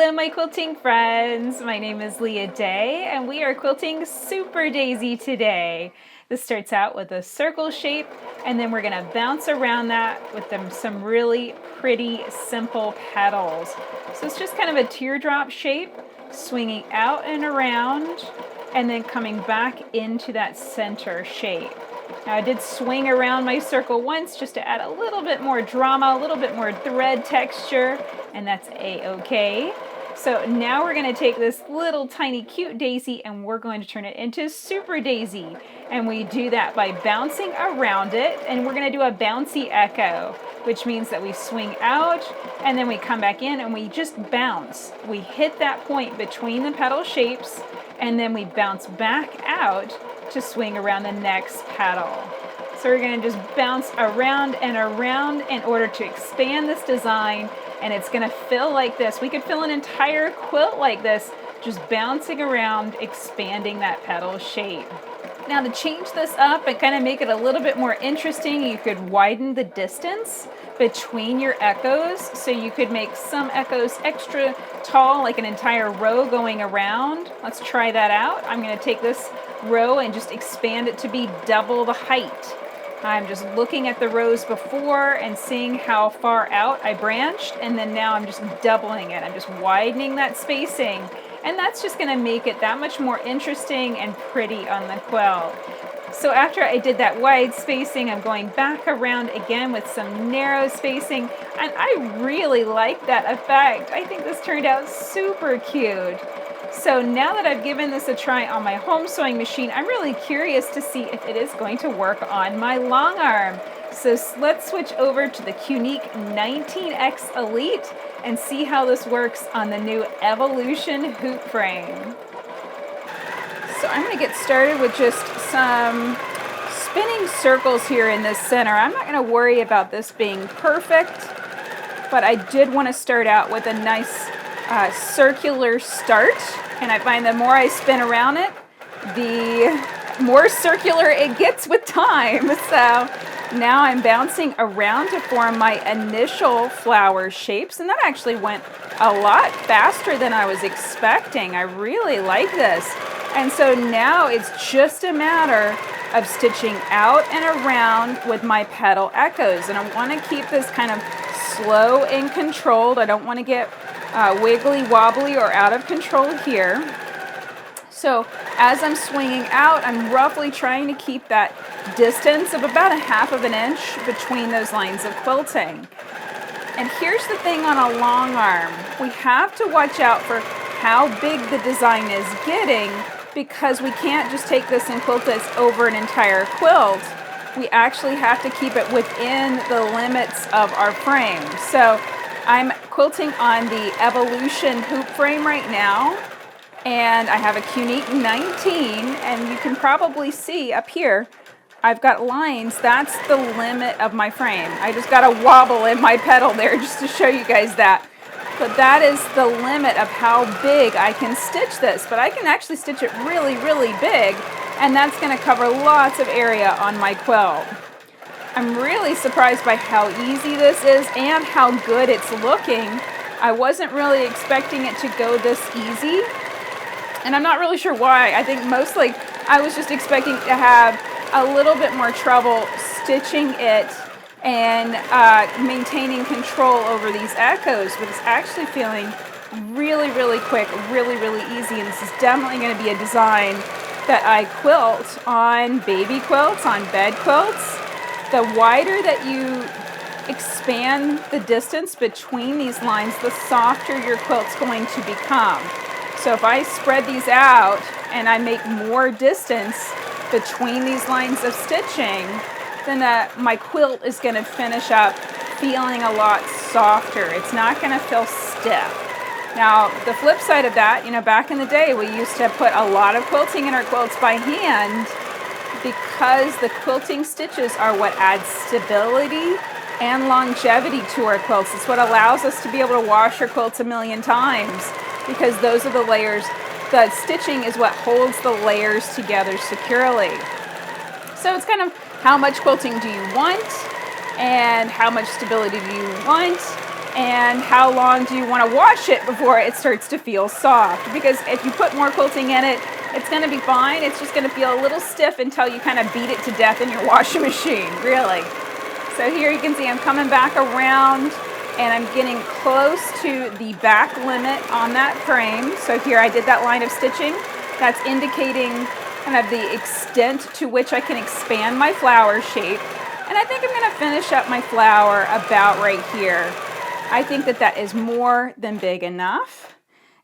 Hello, my quilting friends. My name is Leah Day, and we are quilting Super Daisy today. This starts out with a circle shape, and then we're going to bounce around that with some really pretty, simple petals. So it's just kind of a teardrop shape, swinging out and around, and then coming back into that center shape. Now I did swing around my circle once just to add a little bit more drama, a little bit more thread texture, and that's a-okay. So now we're going to take this little tiny cute daisy and we're going to turn it into Super Daisy. And we do that by bouncing around it, and we're going to do a bouncy echo, which means that we swing out and then we come back in and we just bounce. We hit that point between the petal shapes and then we bounce back out to swing around the next petal. So we're going to just bounce around and around in order to expand this design, and it's going to fill like this. We could fill an entire quilt like this, just bouncing around, expanding that petal shape. Now to change this up and kind of make it a little bit more interesting, you could widen the distance between your echoes. So you could make some echoes extra tall, like an entire row going around. Let's try that out. I'm going to take this row and just expand it to be double the height. I'm just looking at the rows before and seeing how far out I branched, and then now I'm just doubling it. I'm just widening that spacing, and that's just going to make it that much more interesting and pretty on the quilt. So after I did that wide spacing, I'm going back around again with some narrow spacing, and I really like that effect. I think this turned out super cute. So now that I've given this a try on my home sewing machine, I'm really curious to see if it is going to work on my long arm. So let's switch over to the Quilting 19X Elite and see how this works on the new Evolution hoop frame. So I'm going to get started with just some spinning circles here in this center. I'm not going to worry about this being perfect, but I did want to start out with a nice circular start, and I find the more I spin around it, the more circular it gets with time. So now I'm bouncing around to form my initial flower shapes, and that actually went a lot faster than I was expecting. I really like this. And so now it's just a matter of stitching out and around with my petal echoes, and I want to keep this kind of slow and controlled. I don't want to get wiggly wobbly or out of control here. So as I'm swinging out, I'm roughly trying to keep that distance of about 1/2 of an inch between those lines of quilting. And here's the thing on a long arm. We have to watch out for how big the design is getting, because we can't just take this and quilt this over an entire quilt. We actually have to keep it within the limits of our frame. So I'm quilting on the Evolution hoop frame right now, and I have a Quilting 19, and you can probably see up here, I've got lines. That's the limit of my frame. I just got a wobble in my pedal there just to show you guys that. But that is the limit of how big I can stitch this. But I can actually stitch it really, really big, and that's going to cover lots of area on my quilt. I'm really surprised by how easy this is and how good it's looking. I wasn't really expecting it to go this easy, and I'm not really sure why. I think mostly I was just expecting to have a little bit more trouble stitching it and maintaining control over these echoes, but it's actually feeling really, really quick, really, really easy, and this is definitely going to be a design that I quilt on baby quilts, on bed quilts. The wider that you expand the distance between these lines, the softer your quilt's going to become. So if I spread these out and I make more distance between these lines of stitching, then my quilt is going to finish up feeling a lot softer. It's not going to feel stiff. Now, the flip side of that, back in the day, we used to put a lot of quilting in our quilts by hand, because the quilting stitches are what adds stability and longevity to our quilts. It's what allows us to be able to wash our quilts a million times, because those are the layers. The stitching is what holds the layers together securely. So it's kind of how much quilting do you want, and how much stability do you want, And how long do you want to wash it before it starts to feel soft? Because if you put more quilting in it, it's going to be fine. It's just going to feel a little stiff until you kind of beat it to death in your washing machine, really. So here you can see I'm coming back around and I'm getting close to the back limit on that frame. So here I did that line of stitching. That's indicating kind of the extent to which I can expand my flower shape. And I think I'm going to finish up my flower about right here. I think that that is more than big enough.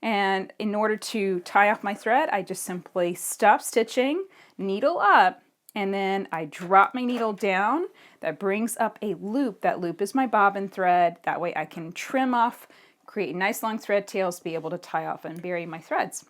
And in order to tie off my thread, I just simply stop stitching, needle up, and then I drop my needle down. That brings up a loop. That loop is my bobbin thread. That way I can trim off, create nice long thread tails to be able to tie off and bury my threads.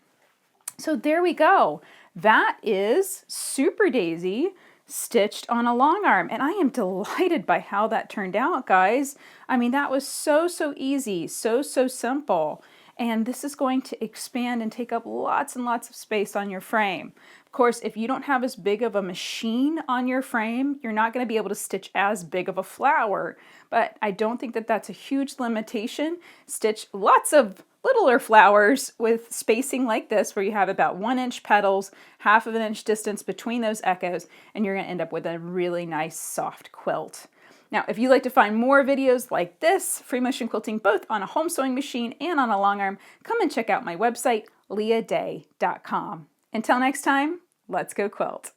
So there we go. That is Super Daisy stitched on a long arm, and I am delighted by how that turned out, guys. I mean, that was so easy, so simple. And this is going to expand and take up lots and lots of space on your frame. Of course, if you don't have as big of a machine on your frame, you're not going to be able to stitch as big of a flower. But I don't think that that's a huge limitation. Stitch lots of littler flowers with spacing like this, where you have about 1 inch petals, 1/2 inch distance between those echoes, and you're going to end up with a really nice soft quilt. Now, if you'd like to find more videos like this, free motion quilting both on a home sewing machine and on a long arm, come and check out my website, leahday.com. Until next time, let's go quilt.